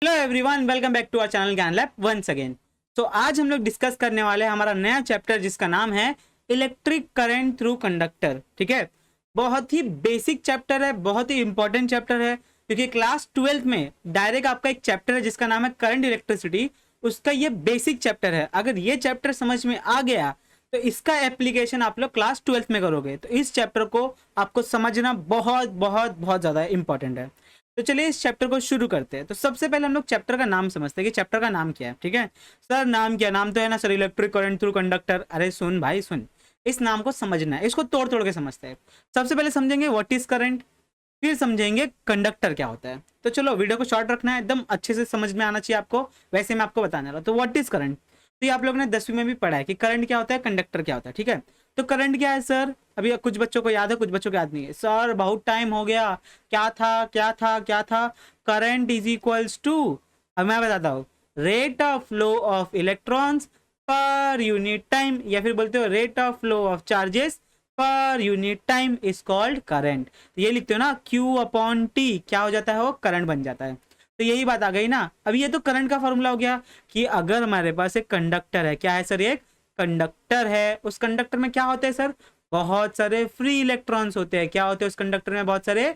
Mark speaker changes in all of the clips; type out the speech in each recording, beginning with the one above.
Speaker 1: Hello everyone, welcome back to our channel Gyan lab once again. तो आज हम लोग डिस्कस करने वाले हैं हमारा नया चैप्टर जिसका नाम है इलेक्ट्रिक करंट थ्रू कंडक्टर। ठीक है, बहुत ही बेसिक चैप्टर है, बहुत ही इंपॉर्टेंट चैप्टर है, क्योंकि क्लास 12th में डायरेक्ट आपका एक चैप्टर है जिसका नाम है करंट इलेक्ट्रिसिटी। उसका ये बेसिक चैप्टर है। अगर ये चैप्टर समझ में आ गया तो इसका एप्लीकेशन आप लोग क्लास 12th में करोगे। तो इस चैप्टर को आपको समझना बहुत बहुत बहुत ज़्यादा इंपॉर्टेंट है। तो चलिए इस चैप्टर को शुरू करते हैं। तो सबसे पहले हम लोग चैप्टर का नाम समझते हैं कि चैप्टर का नाम क्या है। ठीक है सर, नाम क्या? नाम तो है ना sir, electric current through conductor. अरे सुन भाई सुन, इस नाम को समझना है, इसको तोड़ तोड़ के समझते हैं। सबसे पहले समझेंगे व्हाट इज करंट, फिर समझेंगे कंडक्टर क्या होता है। तो चलो वीडियो को शॉर्ट रखना है, एकदम अच्छे से समझ में आना चाहिए आपको, वैसे मैं आपको बताने रहा हूँ। तो व्हाट इज करंट, तो ये आप लोगों ने 10वीं में भी पढ़ा है कि करंट क्या होता है, कंडक्टर क्या होता है। ठीक है, तो करंट क्या है सर? अभी कुछ बच्चों को याद है, कुछ बच्चों को याद नहीं है। सर बहुत टाइम हो गया, क्या था क्या था क्या था? करंट इज इक्वल्स टू, अब मैं बताता हूँ, rate of flow of electrons per unit time, या फिर बोलते हो rate of flow of charges per unit time is called current. तो ये लिखते हो ना, Q अपॉन टी, क्या हो जाता है? वो करंट बन जाता है। तो यही बात आ गई ना। अब ये तो करंट का फॉर्मूला हो गया कि अगर हमारे पास एक कंडक्टर है, क्या है सर? एक कंडक्टर है, उस कंडक्टर में क्या होते हैं सर? बहुत सारे फ्री इलेक्ट्रॉन्स होते हैं। क्या होते हैं उस कंडक्टर में? बहुत सारे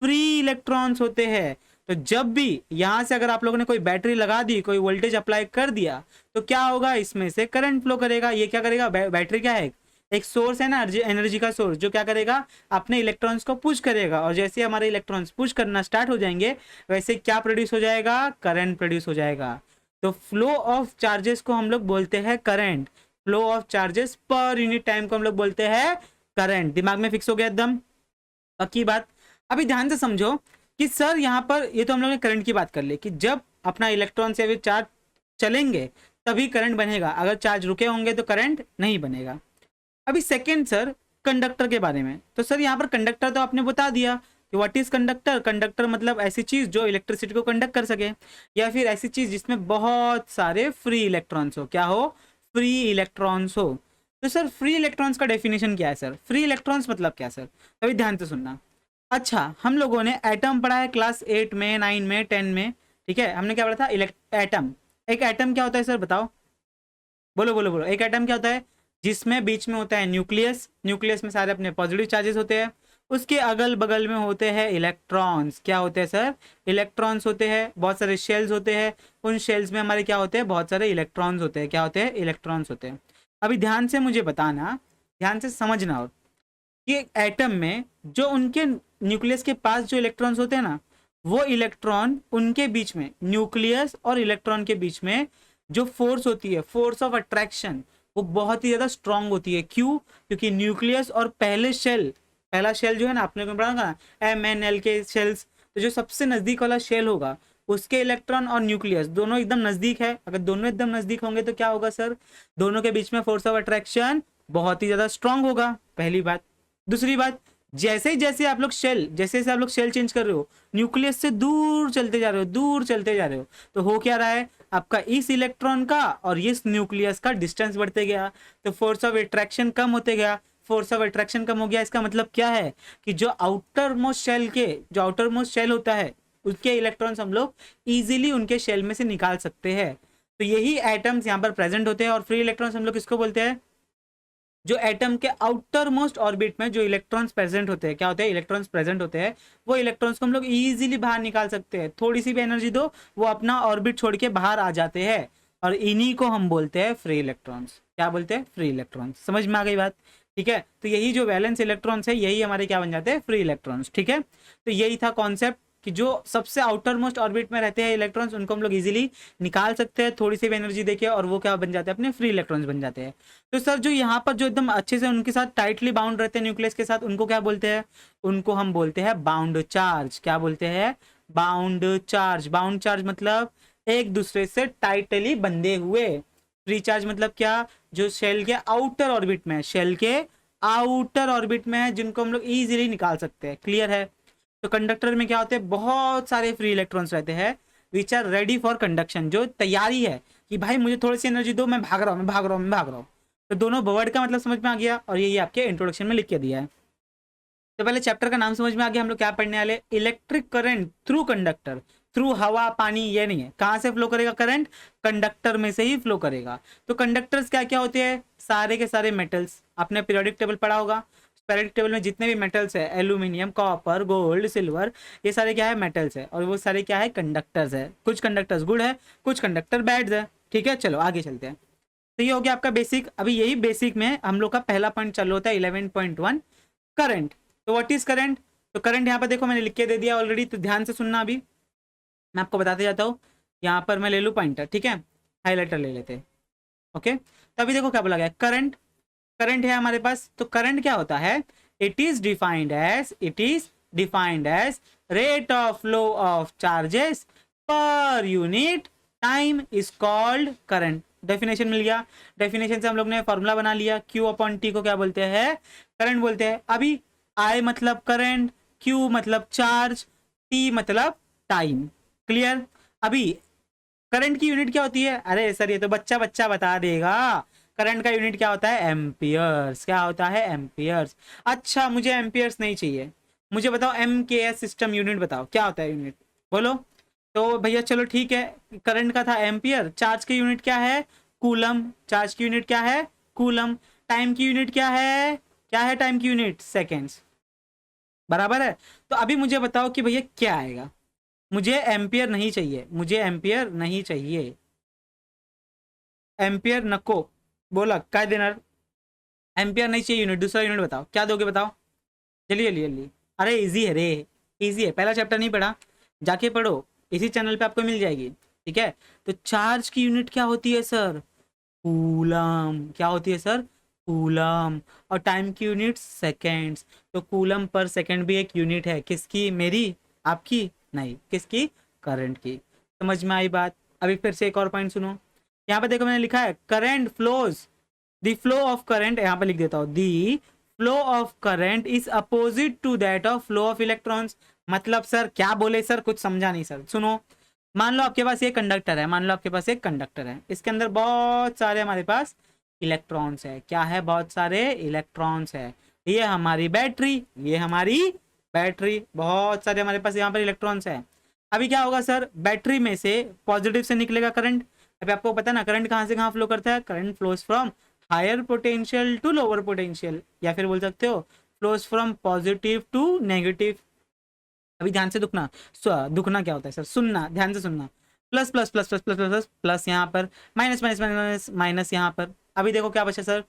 Speaker 1: फ्री इलेक्ट्रॉन्स होते हैं। तो जब भी यहां से अगर आप लोगों ने कोई बैटरी लगा दी, कोई वोल्टेज अप्लाई कर दिया, तो क्या होगा? इसमें से करंट फ्लो करेगा। ये क्या करेगा? बैटरी क्या है? एक सोर्स है ना, एनर्जी का सोर्स, जो क्या करेगा? अपने इलेक्ट्रॉन्स को पुश करेगा। और जैसे हमारे इलेक्ट्रॉन्स पुश करना स्टार्ट हो जाएंगे, वैसे क्या प्रोड्यूस हो जाएगा? करंट प्रोड्यूस हो जाएगा। तो फ्लो ऑफ चार्जेस को हम लोग बोलते हैं current, flow of charges per unit time को हम लोग बोलते हैं करंट। दिमाग में फिक्स हो गया एकदम पक्की बात। अभी ध्यान से समझो कि सर यहाँ पर ये तो हम लोग ने करंट की बात कर ली कि जब अपना इलेक्ट्रॉन से अभी चार्ज चलेंगे तभी करंट बनेगा, अगर चार्ज रुके होंगे तो करंट नहीं बनेगा। अभी सेकंड सर, कंडक्टर के बारे में। तो सर यहाँ पर कंडक्टर तो आपने बता दिया कि व्हाट इज कंडक्टर। कंडक्टर मतलब ऐसी चीज जो इलेक्ट्रिसिटी को कंडक्ट कर सके, या फिर ऐसी चीज जिसमें बहुत सारे फ्री इलेक्ट्रॉन्स हो। क्या हो? फ्री इलेक्ट्रॉन्स हो। तो सर फ्री इलेक्ट्रॉन्स का डेफिनेशन क्या है सर? फ्री इलेक्ट्रॉन्स मतलब क्या सर? अभी ध्यान से सुनना। अच्छा, हम लोगों ने एटम पढ़ा है क्लास 8 में, 9 में, 10 में। ठीक है, हमने क्या पढ़ा था? एटम। एक एटम क्या होता है सर? बताओ, बोलो बोलो बोलो। एक एटम क्या होता है? जिसमें बीच में होता है न्यूक्लियस, न्यूक्लियस में सारे अपने पॉजिटिव चार्जेस होते हैं, उसके अगल बगल में होते हैं इलेक्ट्रॉन्स। क्या होते हैं सर? इलेक्ट्रॉन्स होते हैं। बहुत सारे शेल्स होते हैं, उन शेल्स में हमारे क्या होते हैं? बहुत सारे इलेक्ट्रॉन्स होते हैं। क्या होते हैं? इलेक्ट्रॉन्स होते हैं। अभी ध्यान से मुझे बताना, ध्यान से समझना, और कि एटम में जो उनके न्यूक्लियस के पास जो इलेक्ट्रॉन्स होते हैं ना, वो इलेक्ट्रॉन उनके बीच में, न्यूक्लियस और इलेक्ट्रॉन के बीच में जो फोर्स होती है, फोर्स ऑफ अट्रैक्शन, वो बहुत ही ज्यादा स्ट्रांग होती है। क्यों? क्योंकि न्यूक्लियस और पहले शेल, पहला शेल जो है ना, आपने को पढ़ा ना MnL के शेल्स, तो जो सबसे नजदीक वाला शेल होगा उसके इलेक्ट्रॉन और न्यूक्लियस दोनों एकदम नजदीक है। अगर दोनों एकदम नजदीक होंगे तो क्या होगा सर? दोनों के बीच में फोर्स ऑफ अट्रैक्शन बहुत ही ज्यादा स्ट्रांग होगा, पहली बात। दूसरी बात, जैसे ही जैसे आप लोग शेल, जैसे जैसे आप लोग शेल चेंज कर रहे हो, न्यूक्लियस से दूर चलते जा रहे हो, दूर चलते जा रहे हो, तो हो क्या रहा है? आपका इस इलेक्ट्रॉन का और इस न्यूक्लियस का डिस्टेंस बढ़ते गया, तो फोर्स ऑफ अट्रैक्शन कम होते गया। फोर्स ऑफ अट्रैक्शन कम हो गया, इसका मतलब क्या है? कि जो आउटर मोस्ट शेल के, जो आउटर मोस्ट शेल होता है, उसके इलेक्ट्रॉन्स हम लोग इजीली उनके शेल में से निकाल सकते हैं। तो यही एटम्स यहाँ पर प्रेजेंट होते हैं। और फ्री इलेक्ट्रॉन्स हम लोग किसको बोलते हैं? जो एटम के आउटर मोस्ट ऑर्बिट में जो इलेक्ट्रॉन्स प्रेजेंट होते हैं, क्या होते हैं? इलेक्ट्रॉन्स प्रेजेंट होते हैं, वो इलेक्ट्रॉन्स को हम लोग इजीली बाहर निकाल सकते हैं। थोड़ी सी भी एनर्जी दो, वो अपना ऑर्बिट छोड़ के बाहर आ जाते हैं। और इन्हीं को हम बोलते हैं फ्री इलेक्ट्रॉन्स। क्या बोलते हैं? Free electrons. समझ में आ गई बात? ठीक है, तो यही जो वैलेंस इलेक्ट्रॉन्स है, यही हमारे क्या बन जाते हैं? Free electrons. ठीक है, तो यही था कॉन्सेप्ट कि जो सबसे आउटर मोस्ट ऑर्बिट में रहते हैं इलेक्ट्रॉन्स, उनको हम लोग इजीली निकाल सकते हैं थोड़ी सी भी एनर्जी देके, और वो क्या बन जाते हैं? अपने फ्री इलेक्ट्रॉन्स बन जाते हैं। तो सर जो यहाँ पर जो एकदम अच्छे से उनके साथ टाइटली बाउंड रहते हैं न्यूक्लियस के साथ, उनको क्या बोलते हैं? उनको हम बोलते हैं बाउंड चार्ज। क्या बोलते हैं? Bound charge. बाउंड चार्ज मतलब एक दूसरे से टाइटली बंधे हुए। फ्री चार्ज मतलब क्या? जो शेल के आउटर ऑर्बिट में है, शेल के आउटर ऑर्बिट में है, जिनको हम लोग इजीली निकाल सकते हैं। क्लियर है? तो कंडक्टर में क्या होते हैं? बहुत सारे फ्री इलेक्ट्रॉन्स रहते हैं which are ready for conduction, जो तैयारी है कि भाई मुझे थोड़ी सी एनर्जी दो, मैं भाग रहा हूँ, मैं भाग रहा हूँ, मैं भाग रहा हूँ। तो दोनों वर्ड का मतलब समझ में आ गया, और यही आपके इंट्रोडक्शन में लिख के दिया है। तो पहले चैप्टर का नाम समझ में आ गया, हम लोग क्या पढ़ने वाले? Electric current through conductor. Through हवा पानी ये नहीं है। कहाँ से फ्लो करेगा करंट? कंडक्टर में से ही फ्लो करेगा। तो कंडक्टर्स क्या क्या होते हैं? सारे के सारे मेटल्स। आपने पीरियोडिक टेबल पढ़ा होगा, पीरियोडिक टेबल में जितने भी मेटल्स है, एल्यूमिनियम, कॉपर, गोल्ड, सिल्वर, ये सारे क्या है? मेटल्स है। और वो सारे क्या है? कंडक्टर्स है। कुछ कंडक्टर्स गुड है, कुछ कंडक्टर बैड है। ठीक है, चलो आगे चलते हैं। तो ये हो गया आपका बेसिक। अभी यही बेसिक में हम लोग का पहला पॉइंट चालू होता है 11.1 करंट। तो व्हाट इज करंट? तो करंट यहाँ पर देखो मैंने लिख के दे दिया ऑलरेडी, तो ध्यान से सुनना। अभी मैं आपको बताते जाता हूँ। यहाँ पर मैं ले लूँ पॉइंटर, ठीक है, हाईलाइटर ले लेते हैं। ओके, तो अभी देखो क्या बोला गया, करंट। करंट है हमारे पास। तो करंट क्या होता है? It is defined as rate of flow of charges per unit time is called current. Definition मिल गया। डेफिनेशन से हम लोग ने फॉर्मूला बना लिया। Q अपॉन टी को क्या बोलते हैं? करंट बोलते हैं। अभी I मतलब करंट, Q मतलब चार्ज, T मतलब टाइम। क्लियर? अभी करंट की यूनिट क्या होती है? अरे सर ये तो बच्चा बच्चा बता देगा। करंट का यूनिट क्या होता है? एम्पियर्स। क्या होता है? एम्पियर्स। अच्छा, मुझे एम्पियर्स नहीं चाहिए, मुझे बताओ MKS सिस्टम यूनिट बताओ, क्या होता है यूनिट? बोलो। तो भैया चलो ठीक है, करंट का था एम्पियर, चार्ज की यूनिट क्या है? कूलम। चार्ज की यूनिट क्या है? कूलम। टाइम की यूनिट क्या है? क्या है टाइम की यूनिट? सेकेंड्स। बराबर है। तो अभी मुझे बताओ कि भैया क्या आएगा? मुझे एम्पियर नहीं चाहिए, मुझे एम्पियर नहीं चाहिए, एम्पियर नको। बोला काय देणार? एम्पियर नहीं चाहिए यूनिट, दूसरा यूनिट बताओ, क्या दोगे बताओ? जल्दी जल्दी जल्दी। अरे इजी है रे, इजी है, पहला चैप्टर नहीं पढ़ा? जाके पढ़ो, इसी चैनल पे आपको मिल जाएगी। ठीक है, तो चार्ज की यूनिट क्या होती है सर? कूलम। क्या होती है सर? कूलम। और टाइम की यूनिट सेकेंड्स। तो कूलम पर सेकेंड भी एक यूनिट है, किसकी? मेरी? आपकी? नहीं, किसकी? करंट की। समझ में आई बात? अभी फिर से एक और पॉइंट सुनो। यहाँ पे देखो मैंने लिखा है current flows, the flow of current, यहाँ पे लिख देता हूँ, the flow of current is opposite to that of flow of electrons. मतलब सर क्या बोले सर? कुछ समझा नहीं सर। सुनो, मान लो आपके पास ये कंडक्टर है, मान लो आपके पास एक कंडक्टर है, इसके अंदर बहुत सारे हमारे पास इलेक्ट्रॉन्स है। क्या है? बहुत सारे इलेक्ट्रॉन्स है। ये हमारी बैटरी, ये हमारी बैटरी, बहुत सारे हमारे पास यहाँ पर इलेक्ट्रॉन्स है। अभी क्या होगा सर? बैटरी में से पॉजिटिव से निकलेगा करंट। अभी आपको पता है ना करंट कहाँ से कहाँ फ्लो करता है? Current flows from higher potential to lower potential, या फिर बोल सकते हो flows from positive to negative. अभी ध्यान से दुखना, दुखना क्या होता है सर? सुनना, ध्यान से सुनना। Plus plus plus plus plus plus plus यहाँ पर, माइनस माइनस माइनस माइनस यहाँ पर। अभी देखो क्या बचा सर?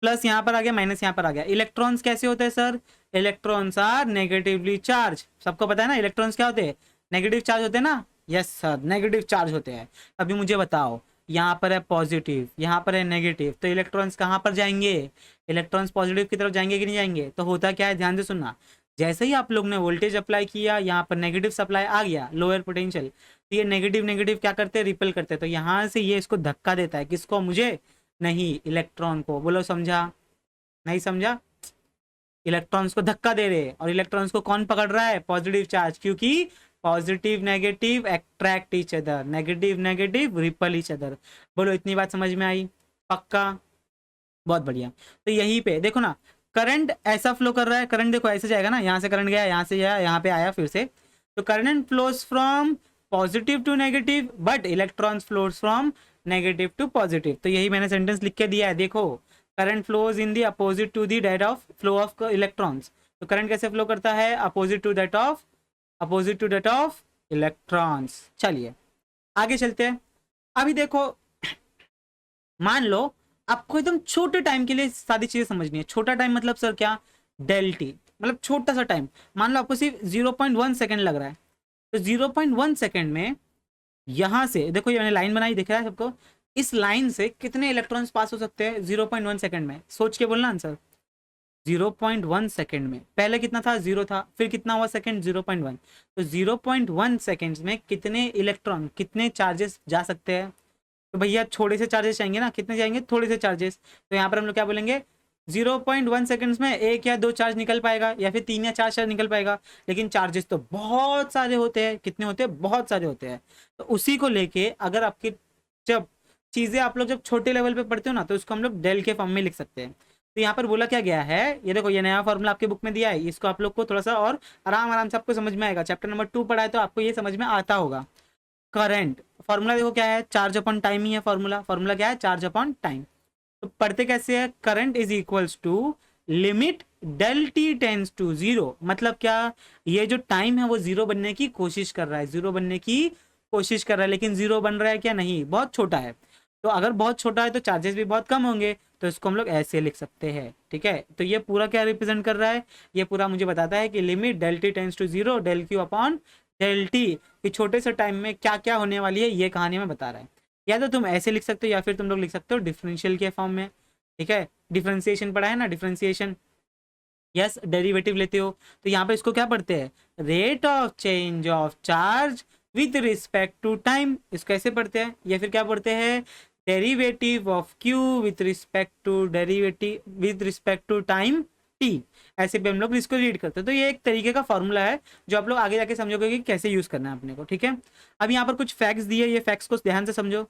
Speaker 1: प्लस यहाँ पर आ गया, माइनस यहाँ पर आ गया। इलेक्ट्रॉन्स कैसे होते हैं sir? Electrons are negatively charge. सबको पता है ना इलेक्ट्रॉन्स क्या होते हैं? नेगेटिव चार्ज होते हैं ना। यस सर, नेगेटिव चार्ज होते हैं। अभी मुझे बताओ, यहाँ पर है पॉजिटिव, यहाँ पर है नेगेटिव, तो इलेक्ट्रॉन्स कहाँ पर जाएंगे? इलेक्ट्रॉन्स पॉजिटिव की तरफ जाएंगे कि नहीं जाएंगे? तो होता क्या है, ध्यान से सुनना। जैसे ही आप लोग ने वोल्टेज अप्लाई किया, यहाँ पर नेगेटिव सप्लाई आ गया, लोअर पोटेंशियल, तो ये नेगेटिव नेगेटिव क्या करते हैं? रिपेल करते हैं। तो यहाँ से ये इसको धक्का देता है, किसको? मुझे नहीं, इलेक्ट्रॉन को। बोलो समझा? नहीं समझा? इलेक्ट्रॉन्स को धक्का दे रहे हैं, और इलेक्ट्रॉन्स को कौन पकड़ रहा है? पॉजिटिव चार्ज, क्योंकि positive negative attract each other, negative negative ripple each other. बोलो इतनी बात समझ में आई? पक्का? बहुत बढ़िया। तो यहीं पे देखो ना, करंट ऐसा फ्लो कर रहा है, करंट देखो ऐसे जाएगा ना, यहाँ से करंट गया, यहाँ से गया, यहाँ पे आया फिर से। तो current flows from positive to negative, but electrons flows from negative to positive. तो यही मैंने सेंटेंस लिख के दिया है, देखो, current flows in the opposite to the that of flow of electrons. तो करंट कैसे फ्लो करता है? Opposite to that of electrons. चलिए आगे चलते हैं। अभी देखो, मान लो आपको एकदम छोटे टाइम के लिए सारी चीजें समझनी है। छोटा टाइम मतलब सर क्या? डेल टी, मतलब छोटा सा टाइम। मान लो आपको सिर्फ 0.1 सेकेंड लग रहा है, तो 0.1 सेकेंड में यहां से देखो, ये मैंने लाइन बनाई, दिख रहा है सबको? इस लाइन से कितने इलेक्ट्रॉन्स पास हो सकते हैं 0.1 सेकेंड में? सोच के बोलना आंसर। 0.1 सेकेंड में पहले कितना था? 0 था, फिर कितना हुआ सेकेंड? 0.1। तो 0.1 सेकेंड्स में कितने इलेक्ट्रॉन, कितने चार्जेस जा सकते हैं? तो भैया थोड़े से चार्जेस जाएंगे ना, कितने जाएंगे? थोड़े से चार्जेस। तो यहाँ पर हम लोग क्या बोलेंगे? 0.1 सेकेंड्स में एक या दो चार्ज निकल पाएगा, या फिर तीन या चार चार्ज निकल पाएगा। लेकिन चार्जेस तो बहुत सारे होते हैं। कितने होते हैं? बहुत सारे होते हैं। तो उसी को लेके अगर आपकी जब चीजें आप लोग जब छोटे लेवल पे पढ़ते हो ना, तो उसको हम लोग डेल के फॉर्म में लिख सकते हैं। तो यहाँ पर बोला क्या गया है, ये देखो ये नया फॉर्मूला आपके बुक में दिया है, इसको आप लोग को थोड़ा सा और आराम आराम से आपको समझ में आएगा। चैप्टर नंबर 2 पढ़ा है तो आपको ये समझ में आता होगा। करंट फॉर्मूला देखो क्या है, चार्ज अपॉन टाइम ही है फॉर्मूला। फॉर्मूला क्या है, चार्ज अपॉन टाइम। तो पढ़ते कैसे है, current is equals to limit del t tends to zero. मतलब क्या, ये जो टाइम है वो जीरो बनने की कोशिश कर रहा है, जीरो बनने की कोशिश कर रहा है, लेकिन जीरो बन रहा है क्या, नहीं, बहुत छोटा है। तो अगर बहुत छोटा है तो चार्जेस भी बहुत कम होंगे, तो इसको हम लोग ऐसे लिख सकते हैं। ठीक है, तो ये पूरा क्या रिप्रेजेंट कर रहा है, ये पूरा मुझे बताता है कि limit del t tends to zero del q upon del t, कि छोटे से टाइम में क्या क्या होने वाली है ये कहानी में बता रहा है। या तो तुम ऐसे लिख सकते हो या फिर तुम लोग लिख सकते हो डिफरेंशियल के फॉर्म में। ठीक है, डिफरेंशिएशन पढ़ा है ना, डिफरेंशिएशन, यस, डेरिवेटिव लेते हो। तो यहाँ पे इसको क्या पढ़ते हैं, rate of change of charge with respect to time, इसको ऐसे पढ़ते हैं। या फिर क्या पढ़ते हैं, derivative of q with respect to derivative with respect to time t, ऐसे भी हम लोग इसको रीड करते हैं। तो ये एक तरीके का फॉर्मूला है जो आप लोग आगे जाके समझोगे कि कैसे यूज करना है अपने को। ठीक है, अब यहाँ पर कुछ फैक्ट्स दिए, ये फैक्ट्स को ध्यान से समझो।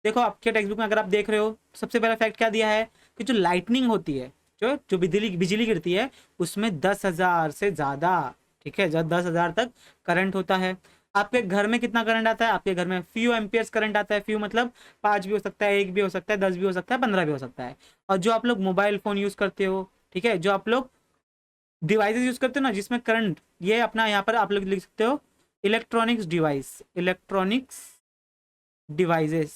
Speaker 1: देखो आपके टेक्स्ट बुक में अगर आप देख रहे हो, सबसे पहला फैक्ट क्या दिया है कि जो लाइटनिंग होती है, जो जो बिजली बिजली गिरती है, उसमें 10,000 से ज़्यादा, ठीक है, जब 10,000 तक करंट होता है। आपके घर में कितना करंट आता है, आपके घर में फ्यू एम्पियर्स करंट आता है। फ्यू मतलब 5 भी हो सकता है, 1 भी हो सकता है, 10 भी हो सकता है, 15 भी हो सकता है। और जो आप लोग मोबाइल फ़ोन यूज़ करते हो, ठीक है, जो आप लोग डिवाइसेस यूज़ करते हो ना जिसमें करंट, ये अपना यहाँ पर आप लोग लिख सकते हो इलेक्ट्रॉनिक्स डिवाइस, इलेक्ट्रॉनिक्स डिवाइसेस।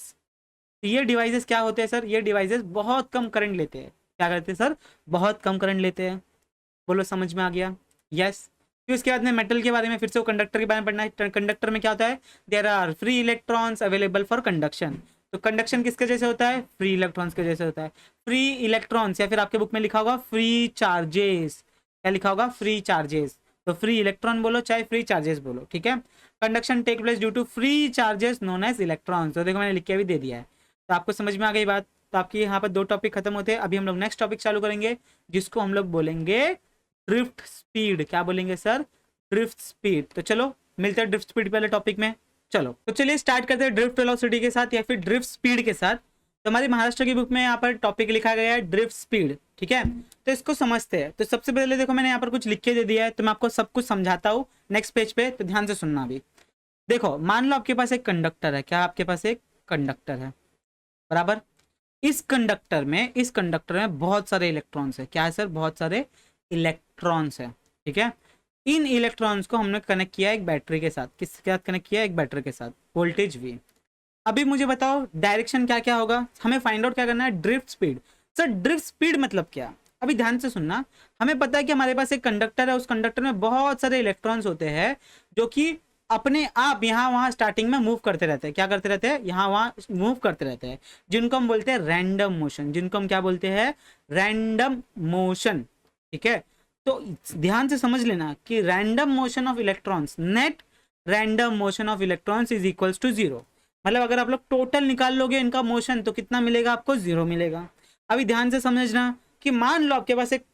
Speaker 1: तो ये डिवाइसेस क्या होते हैं सर, ये डिवाइसेस बहुत कम करंट लेते हैं। क्या करते हैं सर, बहुत कम करंट लेते हैं। बोलो समझ में आ गया, यस। फिर उसके बाद में मेटल के बारे में, फिर से वो कंडक्टर के बारे में पढ़ना है। कंडक्टर में क्या होता है, there are free electrons available for conduction. तो कंडक्शन किसके जैसे होता है, फ्री इलेक्ट्रॉन्स के जैसे होता है। फ्री इलेक्ट्रॉन्स, या फिर आपके बुक में लिखा होगा फ्री चार्जेस, क्या लिखा होगा, फ्री चार्जेस। तो फ्री इलेक्ट्रॉन बोलो चाहे फ्री चार्जेस बोलो, ठीक है। Conduction take place due to free charges known as electrons. तो देखो मैंने लिख के भी दे दिया है, तो आपको समझ में आ गई बात। तो आपकी यहाँ पर 2 टॉपिक खत्म होते हैं। अभी हम लोग नेक्स्ट टॉपिक चालू करेंगे जिसको हम लोग बोलेंगे ड्रिफ्ट स्पीड। क्या बोलेंगे सर, ड्रिफ्ट स्पीड। तो चलो मिलते हैं ड्रिफ्ट स्पीड वाले टॉपिक में। चलो तो चलिए स्टार्ट करते हैं ड्रिफ्ट वेलोसिटी के साथ या फिर ड्रिफ्ट स्पीड के साथ। तो हमारी महाराष्ट्र की बुक में यहाँ पर टॉपिक लिखा गया है ड्रिफ्ट स्पीड, ठीक है। तो इसको समझते हैं। तो सबसे पहले देखो मैंने यहाँ पर कुछ लिख के दे दिया है, तो मैं आपको सब कुछ समझाता हूँ नेक्स्ट पेज पे, तो ध्यान से सुनना भी। देखो मान लो आपके पास एक कंडक्टर है, क्या आपके पास एक कंडक्टर है, बराबर। इस कंडक्टर में बहुत सारे इलेक्ट्रॉन्स है। क्या है सर, बहुत सारे इलेक्ट्रॉन्स है, ठीक है। इन इलेक्ट्रॉन्स को हमने कनेक्ट किया एक बैटरी के साथ। किसके साथ कनेक्ट किया, एक बैटरी के साथ, वोल्टेज V। अभी मुझे बताओ डायरेक्शन क्या क्या होगा, हमें फाइंड आउट क्या करना है, drift speed. Sir drift speed मतलब क्या, अभी ध्यान से सुनना। हमें पता है कि हमारे पास एक कंडक्टर है, उस कंडक्टर में बहुत सारे इलेक्ट्रॉन्स होते हैं जो कि अपने आप यहाँ वहाँ स्टार्टिंग में मूव करते रहते हैं। क्या करते रहते हैं, यहाँ वहाँ मूव करते रहते हैं, जिनको हम बोलते हैं रैंडम मोशन। जिनको हम क्या बोलते हैं, रैंडम मोशन, ठीक है। तो ध्यान से समझ लेना कि random motion of electrons, net random motion of electrons is equals to 0। मतलब अगर आप लोग टोटल निकाल लोगे इनका मोशन तो कितना मिलेगा आपको, 0 मिलेगा। अभी ध्यान से समझना कि मान लो आपके पास एक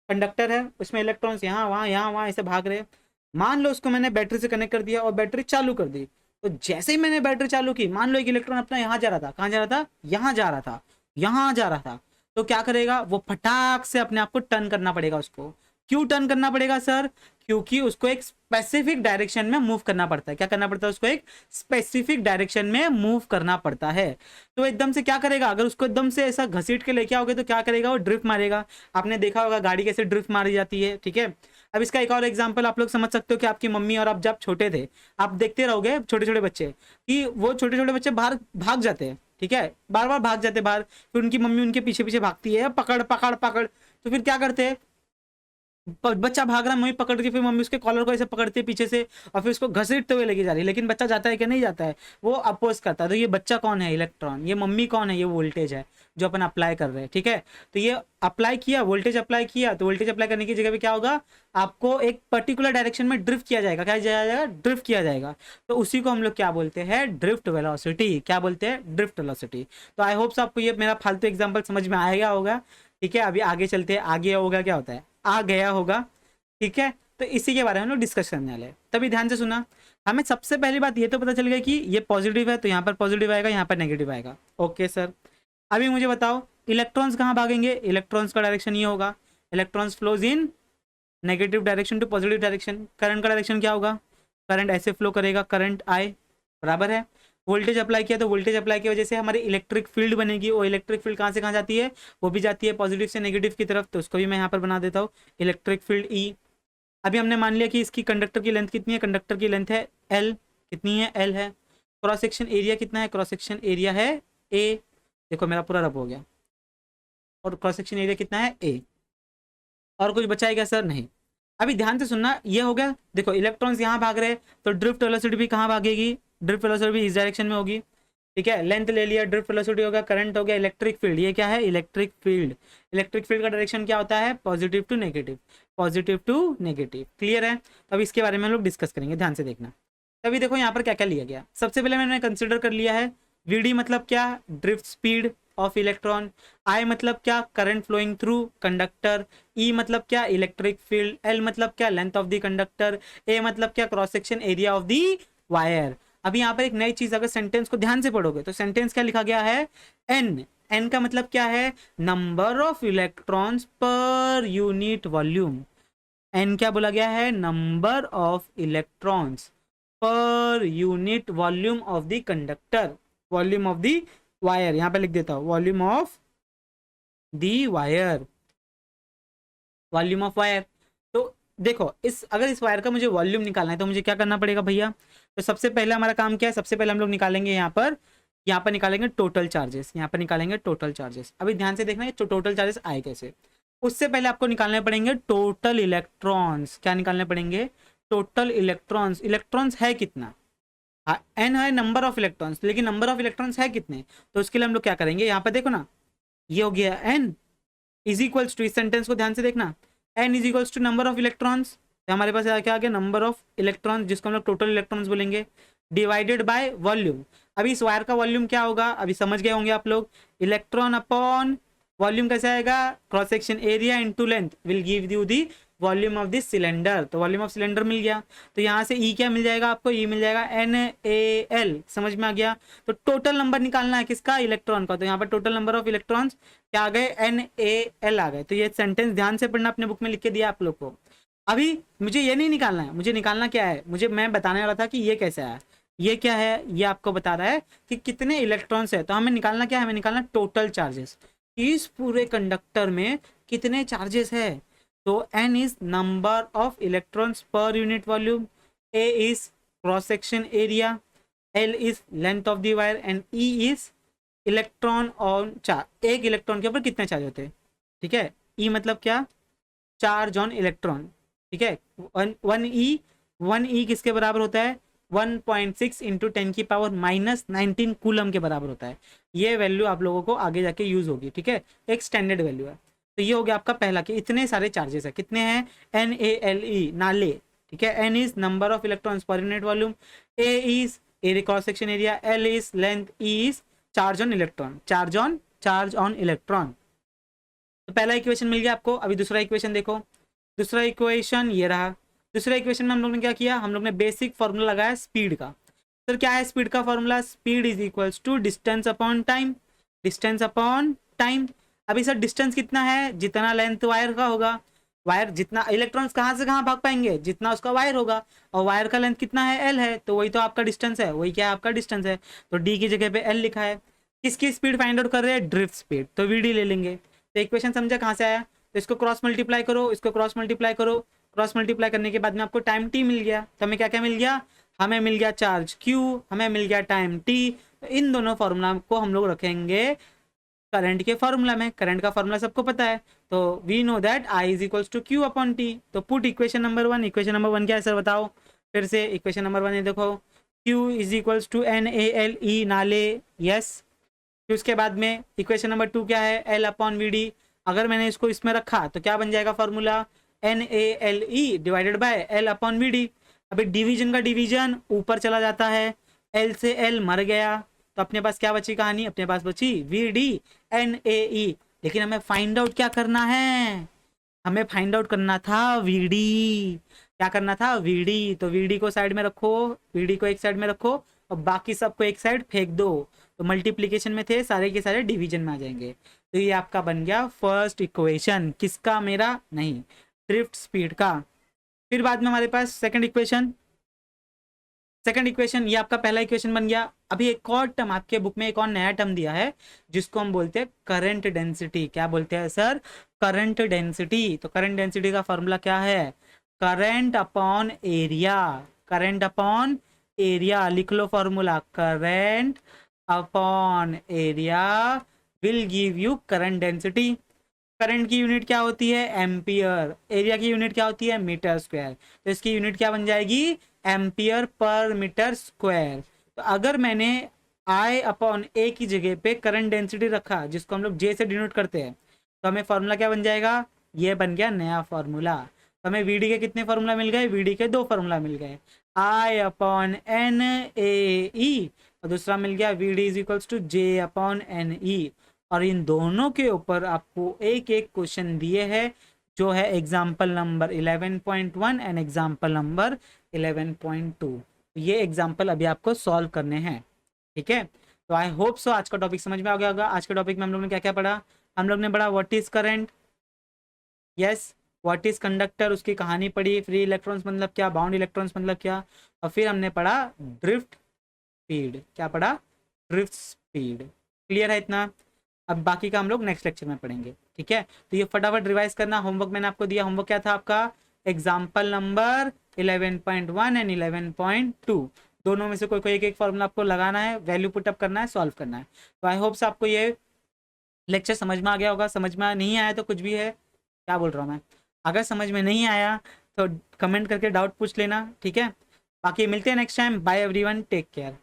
Speaker 1: कंडक्टर है, उसमें इलेक्ट्रॉन्स यहाँ वहाँ ऐसे भाग रहे हैं। मान लो उसको मैंने बैटरी से कनेक्ट कर दिया और बैटरी चालू कर दी। तो जैसे ही मैंने बैटरी चालू की, मान लो एक इलेक्ट्रॉन अपना यहाँ जा रहा था, कहाँ जा रहा था, यहाँ जा रहा था, यहाँ जा रहा था। तो क्या करेगा वो, फटाक से अपने आप को टर्न करना पड़ेगा उसको। क्यों टर्न करना पड़ेगा सर, क्योंकि उसको एक स्पेसिफिक डायरेक्शन में मूव करना पड़ता है। क्या करना पड़ता है, उसको एक स्पेसिफिक डायरेक्शन में मूव करना पड़ता है। तो एकदम से क्या करेगा, अगर उसको एकदम से ऐसा घसीट के लेके आओगे तो क्या करेगा, वो ड्रिफ्ट मारेगा। आपने देखा होगा गाड़ी कैसे ड्रिफ्ट मारी जाती है, ठीक है। अब इसका एक और एग्जांपल आप लोग समझ सकते हो कि आपकी मम्मी और आप जब छोटे थे, आप देखते रहोगे छोटे छोटे बच्चे कि वो छोटे छोटे बच्चे बाहर भाग जाते हैं, ठीक है, बार बार भाग जाते बाहर। फिर उनकी मम्मी उनके पीछे पीछे भागती है, पकड़ पकड़ पकड़। तो फिर क्या करते हैं, बच्चा भाग रहा है, मम्मी पकड़ के, फिर मम्मी उसके कॉलर को ऐसे पकड़ती है पीछे से और फिर उसको घसीटते हुए लेके जा रही है। लेकिन बच्चा जाता है कि नहीं जाता है, वो अपोज करता है। तो ये बच्चा कौन है, इलेक्ट्रॉन। ये मम्मी कौन है, ये वोल्टेज है जो अपन अप्लाई कर रहे हैं, ठीक है। तो ये अप्लाई किया, वोल्टेज अप्लाई किया, तो वोल्टेज अप्लाई करने की जगह पे क्या होगा, आपको एक पर्टिकुलर डायरेक्शन में ड्रिफ्ट किया जाएगा। क्या जाएगा, ड्रिफ्ट किया जाएगा। तो उसी को हम लोग क्या बोलते हैं, ड्रिफ्ट वेलोसिटी। क्या बोलते हैं, ड्रिफ्ट वेलोसिटी। तो आई होप्स आपको ये मेरा फालतू एग्जाम्पल समझ में आएगा होगा, ठीक है। अभी आगे चलते हैं, आगे होगा क्या होता है, आ गया होगा, ठीक है। तो इसी के बारे में हम लोग डिस्कस करने वाले हैं। तभी ध्यान से सुना। हमें सबसे पहली बात ये तो पता चल गया कि ये पॉजिटिव है, तो यहाँ पर पॉजिटिव आएगा, यहाँ पर नेगेटिव आएगा। ओके सर, अभी मुझे बताओ इलेक्ट्रॉन्स कहाँ भागेंगे, इलेक्ट्रॉन्स का डायरेक्शन ये होगा, electrons flows in negative direction to positive direction. Current का डायरेक्शन क्या होगा, करंट ऐसे फ्लो करेगा, करंट आई बराबर है वोल्टेज अप्लाई किया, तो वोल्टेज अप्लाई की वजह से हमारी इलेक्ट्रिक फील्ड बनेगी। वो इलेक्ट्रिक फील्ड कहाँ से कहाँ जाती है, वो भी जाती है पॉजिटिव से नेगेटिव की तरफ, तो उसको भी मैं यहाँ पर बना देता हूँ इलेक्ट्रिक फील्ड ई। अभी हमने मान लिया कि इसकी कंडक्टर की लेंथ कितनी है, कंडक्टर की लेंथ है एल, कितनी है एल है। क्रॉस सेक्शन एरिया कितना है, क्रॉस सेक्शन एरिया है ए, देखो मेरा पूरा रब हो गया, और क्रॉस सेक्शन एरिया कितना है ए। और कुछ बचा है क्या सर, नहीं। अभी ध्यान से सुनना, ये हो गया, देखो इलेक्ट्रॉन्स यहाँ भाग रहे हैं तो ड्रिफ्ट वेलोसिटी भी कहाँ भागेगी, ड्रिफ्ट वेलोसिटी भी इस डायरेक्शन में होगी, ठीक है। लेंथ ले लिया, ड्रिफ्ट वेलोसिटी हो गया, करंट हो गया, इलेक्ट्रिक फील्ड, ये क्या है इलेक्ट्रिक फील्ड। इलेक्ट्रिक फील्ड का डायरेक्शन क्या होता है, positive to negative, positive to negative, clear है। तो अभी इसके बारे में हम लोग डिस्कस करेंगे, ध्यान से देखना। तभी देखो यहाँ पर क्या क्या लिया गया, सबसे पहले मैंने कंसिडर कर लिया है वीडी मतलब क्या, ड्रिफ्ट स्पीड ऑफ इलेक्ट्रॉन, आई मतलब क्या, करंट फ्लोइंग थ्रू कंडक्टर, ई मतलब क्या, इलेक्ट्रिक फील्ड, एल मतलब क्या, लेंथ ऑफ द कंडक्टर, ए मतलब क्या, cross section area of the wire. अभी यहाँ पर एक नई चीज, अगर सेंटेंस को ध्यान से पढ़ोगे तो सेंटेंस क्या लिखा गया है, एन, एन का मतलब क्या है, number of electrons per unit volume. N क्या बोला गया है, number of electrons per unit volume of the conductor, volume of the wire, यहां पे लिख देता हूं volume of the wire, volume of wire. तो देखो अगर इस वायर का मुझे वॉल्यूम निकालना है तो मुझे क्या करना पड़ेगा भैया, तो सबसे पहले हमारा काम क्या है, सबसे पहले हम लोग निकालेंगे यहाँ पर निकालेंगे टोटल चार्जेस, यहाँ पर निकालेंगे टोटल चार्जेस। अभी ध्यान से देखना है टोटल चार्जेस आए कैसे, उससे पहले आपको निकालने पड़ेंगे टोटल इलेक्ट्रॉन्स। क्या निकालने पड़ेंगे, टोटल इलेक्ट्रॉन्स। इलेक्ट्रॉन्स है कितना, हाँ एन है नंबर ऑफ इलेक्ट्रॉन्स, लेकिन नंबर ऑफ इलेक्ट्रॉन्स है कितने, तो उसके लिए हम लोग क्या करेंगे, यहाँ पे देखो ना, ये हो गया एन इज इक्वल्स टू, इस सेंटेंस को ध्यान से देखना, n is equals to number of electrons, तो हमारे पास क्या आ गया, नंबर ऑफ इलेक्ट्रॉन्स जिसको हम लोग टोटल इलेक्ट्रॉन्स बोलेंगे, डिवाइडेड बाय वॉल्यूम। अभी इस वायर का वॉल्यूम क्या होगा, अभी समझ गए होंगे आप लोग, इलेक्ट्रॉन अपॉन वॉल्यूम कैसे आएगा, cross section area into length will give you the volume of this cylinder. तो वॉल्यूम ऑफ सिलेंडर मिल गया, तो यहाँ से ई क्या मिल जाएगा आपको, ई मिल जाएगा NaL, समझ में आ गया। तो टोटल नंबर निकालना है किसका, इलेक्ट्रॉन का, तो यहाँ पर टोटल नंबर ऑफ इलेक्ट्रॉन्स क्या आ गए, NaL आ गए। तो ये सेंटेंस ध्यान से पढ़ना, अपने बुक में लिख के दिया आप लोग को। अभी मुझे ये नहीं निकालना है, मुझे निकालना क्या है, मैं बताने वाला था कि ये कैसे आया, ये क्या है, ये आपको बता रहा है कि कितने इलेक्ट्रॉन्स है। तो हमें निकालना क्या है, हमें निकालना टोटल चार्जेस, इस पूरे कंडक्टर में कितने चार्जेस है। तो n is number of electrons per unit volume, a is cross section area, l is length of the wire and e is electron on charge. एक इलेक्ट्रॉन के ऊपर कितने चार्ज होते हैं, ठीक है। e मतलब क्या, चार्ज ऑन इलेक्ट्रॉन, ठीक है। वन ई किसके बराबर होता है, 1.6 इंटू 10 की पावर -19 कूलम के बराबर होता है। ये वैल्यू आप लोगों को आगे जाके यूज होगी, ठीक है, एक स्टैंडर्ड वैल्यू है। तो ये हो गया आपका पहला कि इतने सारे चार्जेस है, कितने हैं, NaLe, नाले, ठीक है। n is number of electrons per unit volume, a is area cross section area, l is length, e is charge on electron, charge on electron. तो पहला इक्वेशन मिल गया आपको। अभी दूसरा इक्वेशन देखो, दूसरा इक्वेशन ये रहा। दूसरा इक्वेशन में हम लोग ने क्या किया, हम लोग ने बेसिक फॉर्मूला लगाया स्पीड का। सर क्या है स्पीड का formula, speed is equals to distance upon time, distance upon time. अभी सर डिस्टेंस कितना है, जितना लेंथ वायर का होगा, वायर जितना इलेक्ट्रॉन्स कहाँ से कहाँ भाग पाएंगे, जितना उसका वायर होगा, और वायर का लेंथ कितना है, एल है, तो वही तो आपका डिस्टेंस है, वही क्या है आपका डिस्टेंस है। तो डी की जगह पे एल लिखा है। किसकी स्पीड फाइंड आउट कर रहे हैं, ड्रिफ्ट स्पीड, तो वीडी ले लेंगे। तो इक्वेशन समझा कहाँ से आया, तो इसको क्रॉस मल्टीप्लाई करो, इसको क्रॉस मल्टीप्लाई करो, क्रॉस मल्टीप्लाई करने के बाद में आपको टाइम टी मिल गया। तो हमें क्या क्या मिल गया, हमें मिल गया चार्ज क्यू, हमें मिल गया टाइम टी। तो इन दोनों फॉर्मूला को हम लोग रखेंगे करंट के फॉर्मूला में। करंट का फॉर्मूला सबको पता है, तो we know that I is equals to Q upon T. तो put equation number 1, equation number 1 क्या है सर बताओ, फिर से इक्वेशन नंबर 1 ये देखो, Q is equals to NaLe, नाले, यस। फिर उसके बाद में इक्वेशन नंबर 2 क्या है, एल अपॉन वी डी। अगर मैंने इसको इसमें रखा तो क्या बन जाएगा formula, NaLe divided by L upon V D. अभी डिवीजन का डिवीजन ऊपर चला जाता है, एल से एल मर गया, तो अपने पास क्या बची कहानी, अपने पास बची VD NaE। लेकिन हमें फाइंड आउट क्या करना है, हमें फाइंड आउट करना था VD। क्या करना था, VD। तो VD को साइड में रखो, VD को एक साइड में रखो और बाकी सबको एक साइड फेंक दो, तो मल्टीप्लीकेशन में थे सारे के सारे डिवीजन में आ जाएंगे। तो ये आपका बन गया फर्स्ट इक्वेशन, किसका, मेरा नहीं, ड्रिफ्ट स्पीड का। फिर बाद में हमारे पास सेकंड इक्वेशन, ये आपका पहला इक्वेशन बन गया। अभी एक और टर्म आपके बुक में, एक और नया टर्म दिया है जिसको हम बोलते हैं करंट डेंसिटी। क्या बोलते हैं सर? Current density. तो करंट डेंसिटी का फॉर्मूला क्या है? Current upon area. Current upon area, लिख लो formula, current upon area will give you current density. Current की यूनिट क्या होती है? एम्पियर। एरिया की यूनिट क्या होती है? Metre square. तो इसकी यूनिट क्या बन जाएगी? Ampere per metre square. तो अगर मैंने आई अपॉन ए की जगह पे करंट डेंसिटी रखा, जिसको हम लोग जे से डिनोट करते हैं, तो हमें फॉर्मूला क्या बन जाएगा? ये बन गया नया फॉर्मूला। तो हमें वीडी के कितने फॉर्मूला मिल गए? वीडी के 2 फॉर्मूला मिल गए, आई अपॉन एन ए ई, और दूसरा मिल गया V D is equals to J upon N E. और इन दोनों के ऊपर आपको एक एक क्वेश्चन दिए हैं, जो है example number 11.1 and example number 11.2। ये एग्जाम्पल अभी आपको सॉल्व करने हैं, ठीक है। तो आई होप सो आज का टॉपिक समझ में आ गया होगा। आज के टॉपिक में हम लोग ने क्या क्या पढ़ा? हम लोग ने पढ़ा what is current, yes, what is conductor, उसकी कहानी पढ़ी, फ्री इलेक्ट्रॉन्स मतलब क्या, बाउंड इलेक्ट्रॉन्स मतलब क्या, और फिर हमने पढ़ा ड्रिफ्ट स्पीड। क्या पढ़ा? Drift speed. क्लियर है इतना? अब बाकी का हम लोग नेक्स्ट लेक्चर में पढ़ेंगे, ठीक है। तो ये फटाफट रिवाइज करना। होमवर्क मैंने आपको दिया, होमवर्क क्या था आपका? एग्जाम्पल नंबर 11.1 एंड 11.2, दोनों में से कोई कोई एक एक फॉर्मूला आपको लगाना है, वैल्यू पुटअप करना है, सॉल्व करना है। तो आई होप्स आपको ये लेक्चर समझ में आ गया होगा। समझ में नहीं आया तो कुछ भी है, क्या बोल रहा हूँ मैं, अगर समझ में नहीं आया तो कमेंट करके डाउट पूछ लेना, ठीक है। बाकी मिलते हैं next time. Bye everyone, take care.